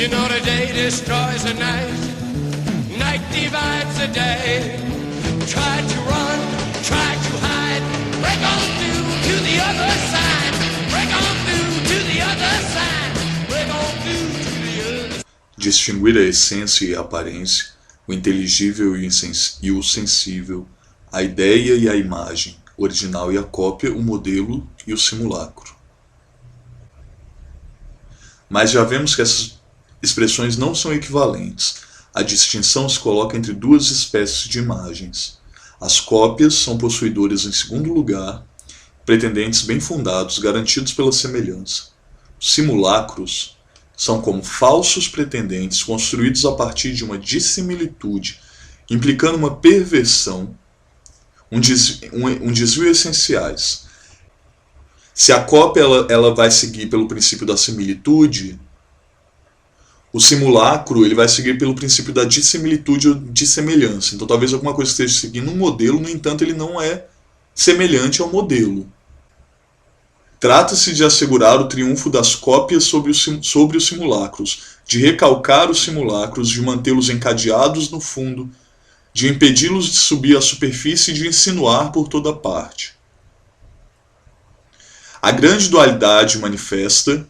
You know the day destroys the night, night divides the day. Try to run, try to hide, break on through to the other side, break on through to the other side, break on through to the other side. Distinguir a essência e a aparência, o inteligível e o sensível, a ideia e a imagem, o original e a cópia, o modelo e o simulacro. Mas já vemos que essas expressões não são equivalentes. A distinção se coloca entre duas espécies de imagens. As cópias são possuidoras em segundo lugar, pretendentes bem fundados, garantidos pela semelhança. Os simulacros são como falsos pretendentes construídos a partir de uma dissimilitude, implicando uma perversão, um desvio essenciais. Se a cópia ela vai seguir pelo princípio da similitude, o simulacro ele vai seguir pelo princípio da dissimilitude ou de semelhança. Então talvez alguma coisa esteja seguindo um modelo, no entanto ele não é semelhante ao modelo. Trata-se de assegurar o triunfo das cópias sobre os simulacros, de recalcar os simulacros, de mantê-los encadeados no fundo, de impedi-los de subir à superfície e de insinuar por toda parte. A grande dualidade manifesta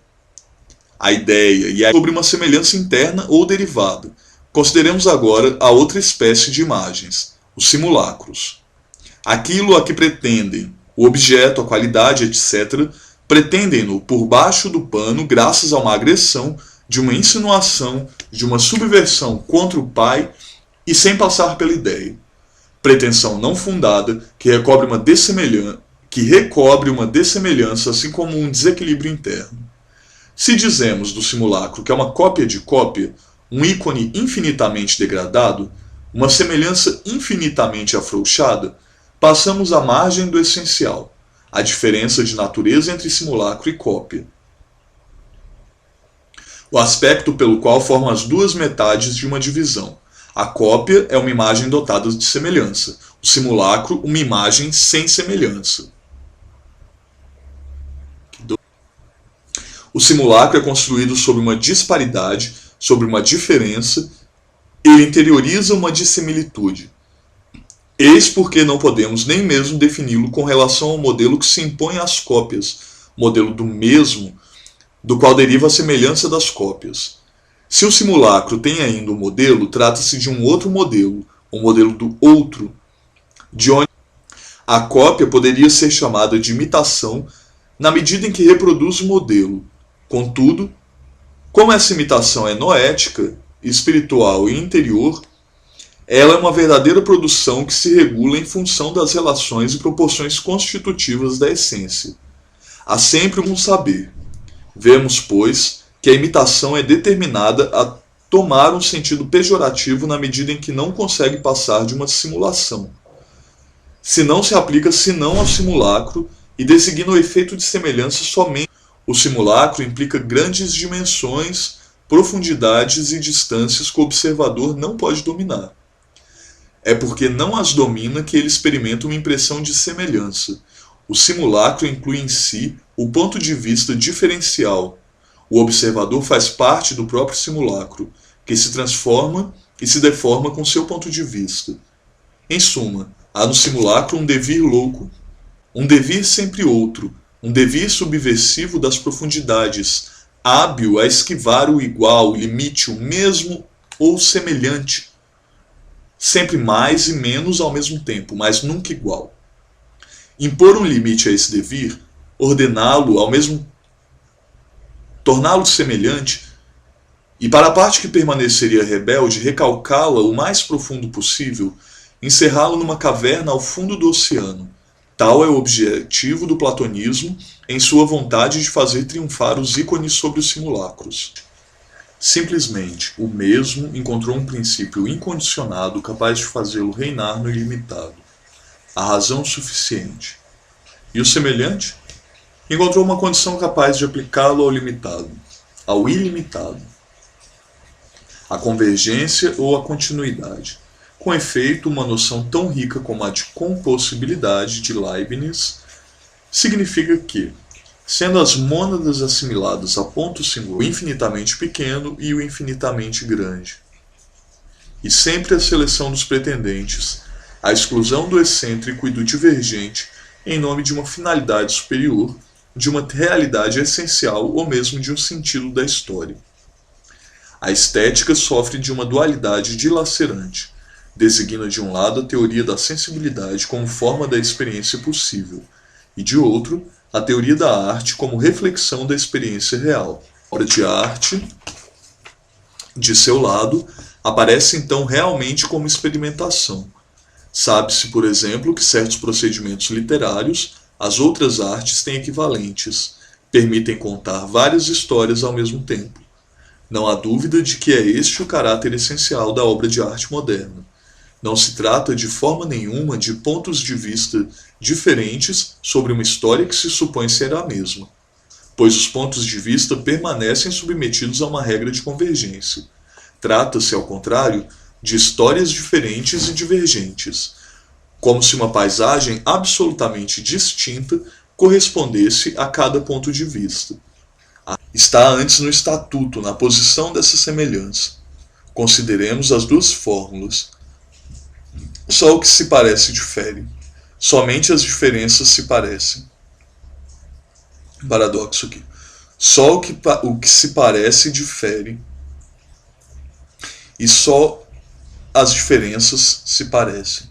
a ideia e sobre uma semelhança interna ou derivada. Consideremos agora a outra espécie de imagens, os simulacros. Aquilo a que pretendem, o objeto, a qualidade, etc., pretendem-no por baixo do pano graças a uma agressão, de uma insinuação, de uma subversão contra o pai e sem passar pela ideia. Pretensão não fundada que recobre uma dessemelhança, assim como um desequilíbrio interno. Se dizemos do simulacro que é uma cópia de cópia, um ícone infinitamente degradado, uma semelhança infinitamente afrouxada, passamos à margem do essencial, a diferença de natureza entre simulacro e cópia. O aspecto pelo qual formam as duas metades de uma divisão. A cópia é uma imagem dotada de semelhança, o simulacro uma imagem sem semelhança. O simulacro é construído sobre uma disparidade, sobre uma diferença, ele interioriza uma dissimilitude. Eis porque não podemos nem mesmo defini-lo com relação ao modelo que se impõe às cópias, modelo do mesmo, do qual deriva a semelhança das cópias. Se o simulacro tem ainda um modelo, trata-se de um outro modelo, um modelo do outro, de onde a cópia poderia ser chamada de imitação na medida em que reproduz o modelo. Contudo, como essa imitação é noética, espiritual e interior, ela é uma verdadeira produção que se regula em função das relações e proporções constitutivas da essência. Há sempre um saber. Vemos, pois, que a imitação é determinada a tomar um sentido pejorativo na medida em que não consegue passar de uma simulação. Se não se aplica senão ao simulacro e designa o efeito de semelhança somente. O simulacro implica grandes dimensões, profundidades e distâncias que o observador não pode dominar. É porque não as domina que ele experimenta uma impressão de semelhança. O simulacro inclui em si o ponto de vista diferencial. O observador faz parte do próprio simulacro, que se transforma e se deforma com seu ponto de vista. Em suma, há no simulacro um devir louco, um devir sempre outro, um devir subversivo das profundidades, hábil a esquivar o igual, o limite, o mesmo ou semelhante, sempre mais e menos ao mesmo tempo, mas nunca igual. Impor um limite a esse devir, ordená-lo ao mesmo, torná-lo semelhante, e para a parte que permaneceria rebelde, recalcá-la o mais profundo possível, encerrá-lo numa caverna ao fundo do oceano. Tal é o objetivo do platonismo em sua vontade de fazer triunfar os ícones sobre os simulacros. Simplesmente, o mesmo encontrou um princípio incondicionado capaz de fazê-lo reinar no ilimitado, a razão suficiente. E o semelhante? Encontrou uma condição capaz de aplicá-lo ao limitado, ao ilimitado, a convergência ou a continuidade. Com efeito, uma noção tão rica como a de compossibilidade de Leibniz significa que, sendo as mônadas assimiladas a ponto singular, o infinitamente pequeno e o infinitamente grande. E sempre a seleção dos pretendentes, a exclusão do excêntrico e do divergente em nome de uma finalidade superior, de uma realidade essencial ou mesmo de um sentido da história. A estética sofre de uma dualidade dilacerante. Designa de um lado a teoria da sensibilidade como forma da experiência possível, e de outro, a teoria da arte como reflexão da experiência real. A obra de arte, de seu lado, aparece então realmente como experimentação. Sabe-se, por exemplo, que certos procedimentos literários, as outras artes têm equivalentes, permitem contar várias histórias ao mesmo tempo. Não há dúvida de que é este o caráter essencial da obra de arte moderna. Não se trata de forma nenhuma de pontos de vista diferentes sobre uma história que se supõe ser a mesma, pois os pontos de vista permanecem submetidos a uma regra de convergência. Trata-se, ao contrário, de histórias diferentes e divergentes, como se uma paisagem absolutamente distinta correspondesse a cada ponto de vista. Está antes no estatuto, na posição dessa semelhança. Consideremos as duas fórmulas. Só o que se parece difere. Somente as diferenças se parecem. Paradoxo aqui. Só o que se parece difere. E só as diferenças se parecem.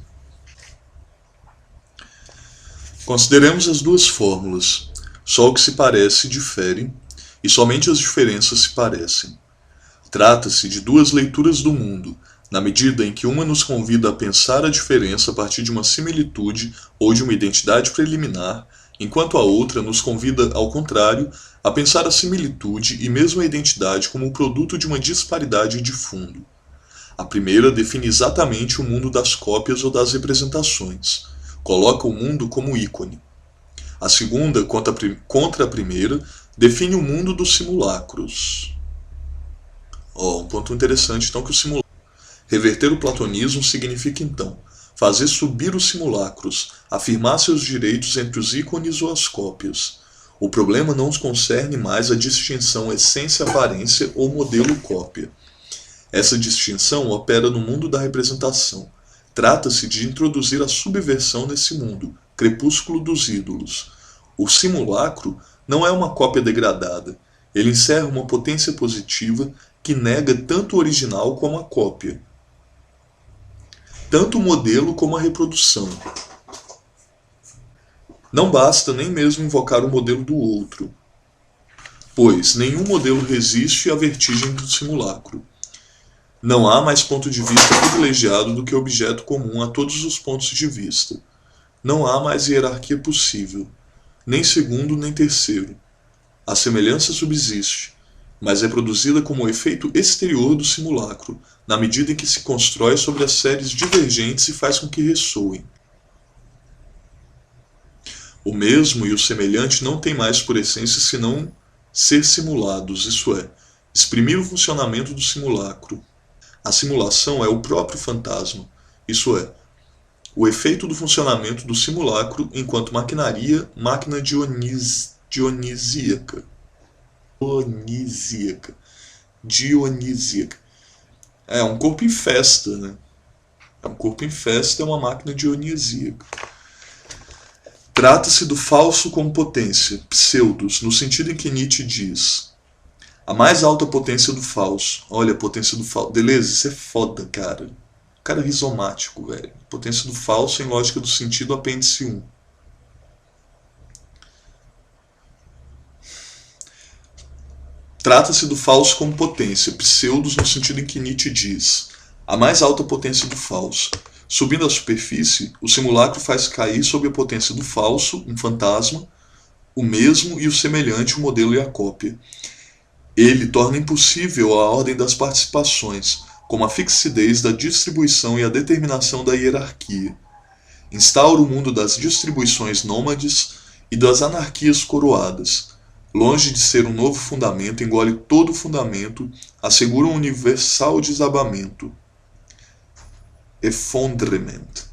Consideremos as duas fórmulas. Só o que se parece difere, e somente as diferenças se parecem. Trata-se de duas leituras do mundo, na medida em que uma nos convida a pensar a diferença a partir de uma similitude ou de uma identidade preliminar, enquanto a outra nos convida, ao contrário, a pensar a similitude e mesmo a identidade como o produto de uma disparidade de fundo. A primeira define exatamente o mundo das cópias ou das representações. Coloca o mundo como ícone. A segunda, contra a primeira, define o mundo dos simulacros. Um ponto interessante, então, que o simulacro. Reverter o platonismo significa, então, fazer subir os simulacros, afirmar seus direitos entre os ícones ou as cópias. O problema não concerne mais a distinção essência-aparência ou modelo-cópia. Essa distinção opera no mundo da representação. Trata-se de introduzir a subversão nesse mundo, crepúsculo dos ídolos. O simulacro não é uma cópia degradada. Ele encerra uma potência positiva que nega tanto o original como a cópia, tanto o modelo como a reprodução. Não basta nem mesmo invocar o modelo do outro, pois nenhum modelo resiste à vertigem do simulacro. Não há mais ponto de vista privilegiado do que objeto comum a todos os pontos de vista. Não há mais hierarquia possível, nem segundo nem terceiro. A semelhança subsiste, mas é produzida como o efeito exterior do simulacro, na medida em que se constrói sobre as séries divergentes e faz com que ressoem. O mesmo e o semelhante não têm mais por essência senão ser simulados, isso é, exprimir o funcionamento do simulacro. A simulação é o próprio fantasma, isso é, o efeito do funcionamento do simulacro enquanto maquinaria, máquina dionisíaca. É um corpo em festa, né? Um corpo em festa é uma máquina dionisíaca. Trata-se do falso como potência, pseudos, no sentido em que Nietzsche diz: a mais alta potência do falso. Olha, a potência do falso. Beleza, isso é foda, cara. Cara rizomático, velho. Potência do falso em lógica do sentido, apêndice 1. Trata-se do falso como potência, pseudos no sentido em que Nietzsche diz: a mais alta potência do falso. Subindo à superfície, o simulacro faz cair sob a potência do falso, um fantasma, o mesmo e o semelhante, o modelo e a cópia. Ele torna impossível a ordem das participações, como a fixidez da distribuição e a determinação da hierarquia. Instaura o mundo das distribuições nômades e das anarquias coroadas. Longe de ser um novo fundamento, engole todo o fundamento, assegura um universal desabamento. Effondrement.